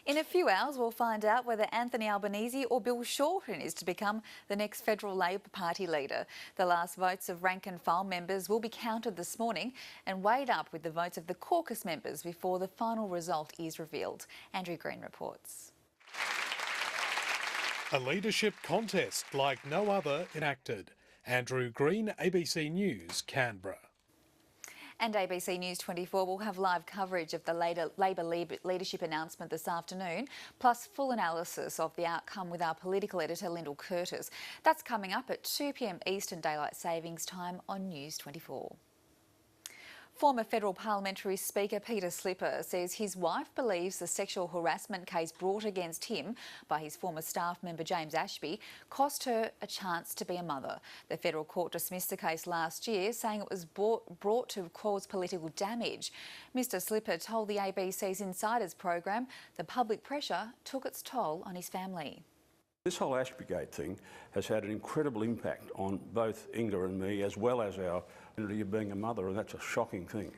In a few hours, we'll find out whether Anthony Albanese or Bill Shorten is to become the next federal Labor Party leader. The last votes of rank and file members will be counted this morning and weighed up with the votes of the caucus members before the final result is revealed. Andrew Green reports. A leadership contest like no other enacted. Andrew Green, ABC News, Canberra. And ABC News 24 will have live coverage of the Labor leadership announcement this afternoon, plus full analysis of the outcome with our political editor Lyndall Curtis. That's coming up at 2 p.m. Eastern Daylight Savings Time on News 24. Former Federal Parliamentary Speaker Peter Slipper says his wife believes the sexual harassment case brought against him by his former staff member James Ashby cost her a chance to be a mother. The federal court dismissed the case last year, saying it was brought to cause political damage. Mr Slipper told the ABC's Insiders program the public pressure took its toll on his family. This whole Ashbygate thing has had an incredible impact on both Inga and me, as well as our identity of being a mother, and that's a shocking thing.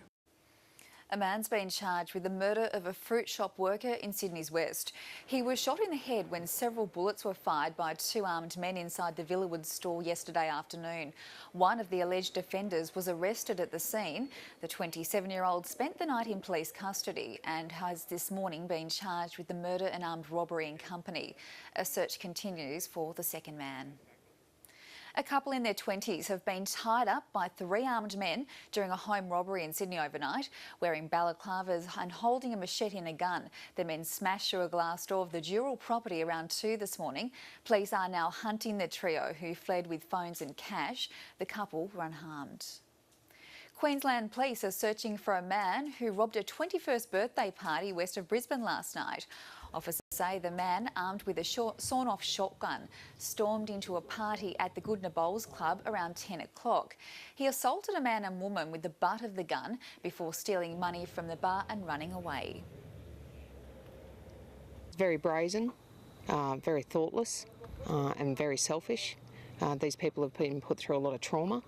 A man's been charged with the murder of a fruit shop worker in Sydney's West. He was shot in the head when several bullets were fired by two armed men inside the Villawood store yesterday afternoon. One of the alleged offenders was arrested at the scene. The 27-year-old spent the night in police custody and has this morning been charged with the murder and armed robbery in company. A search continues for the second man. A couple in their 20s have been tied up by three armed men during a home robbery in Sydney overnight. Wearing balaclavas and holding a machete and a gun, the men smashed through a glass door of the Dural property around 2 this morning. Police are now hunting the trio, who fled with phones and cash. The couple were unharmed. Queensland police are searching for a man who robbed a 21st birthday party west of Brisbane last night. Officers say the man, armed with a sawn-off shotgun, stormed into a party at the Goodna Bowls Club around 10 o'clock. He assaulted a man and woman with the butt of the gun before stealing money from the bar and running away. Very brazen, very thoughtless, and very selfish. These people have been put through a lot of trauma,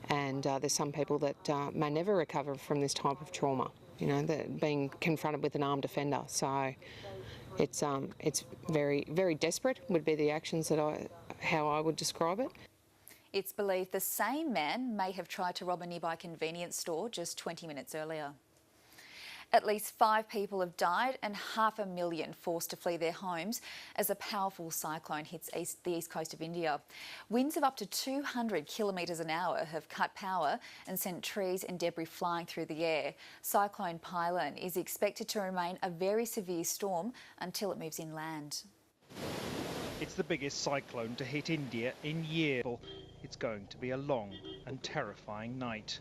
and there's some people that may never recover from this type of trauma, you know, being confronted with an armed offender. So it's very, very desperate would be the actions that how I would describe it. It's believed the same man may have tried to rob a nearby convenience store just 20 minutes earlier. At least 5 people have died and 500,000 forced to flee their homes as a powerful cyclone hits the east coast of India. Winds of up to 200 kilometres an hour have cut power and sent trees and debris flying through the air. Cyclone Pylon is expected to remain a very severe storm until it moves inland. It's the biggest cyclone to hit India in years. It's going to be a long and terrifying night.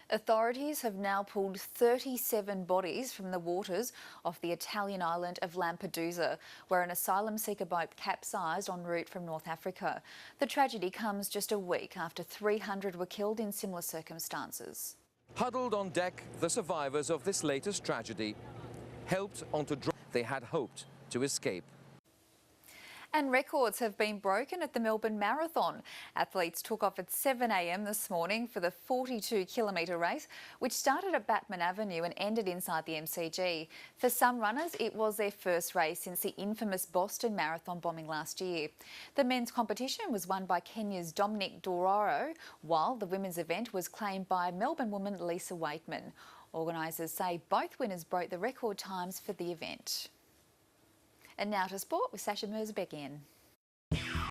Authorities have now pulled 37 bodies from the waters off the Italian island of Lampedusa, where an asylum seeker boat capsized en route from North Africa. The tragedy comes just a week after 300 were killed in similar circumstances. Huddled on deck, the survivors of this latest tragedy helped onto they had hoped to escape. And records have been broken at the Melbourne Marathon. Athletes took off at 7 a.m. this morning for the 42-kilometre race, which started at Batman Avenue and ended inside the MCG. For some runners, it was their first race since the infamous Boston Marathon bombing last year. The men's competition was won by Kenya's Dominic Dororo, while the women's event was claimed by Melbourne woman Lisa Waitman. Organisers say both winners broke the record times for the event. And now to sport with Sasha Merzbeck in.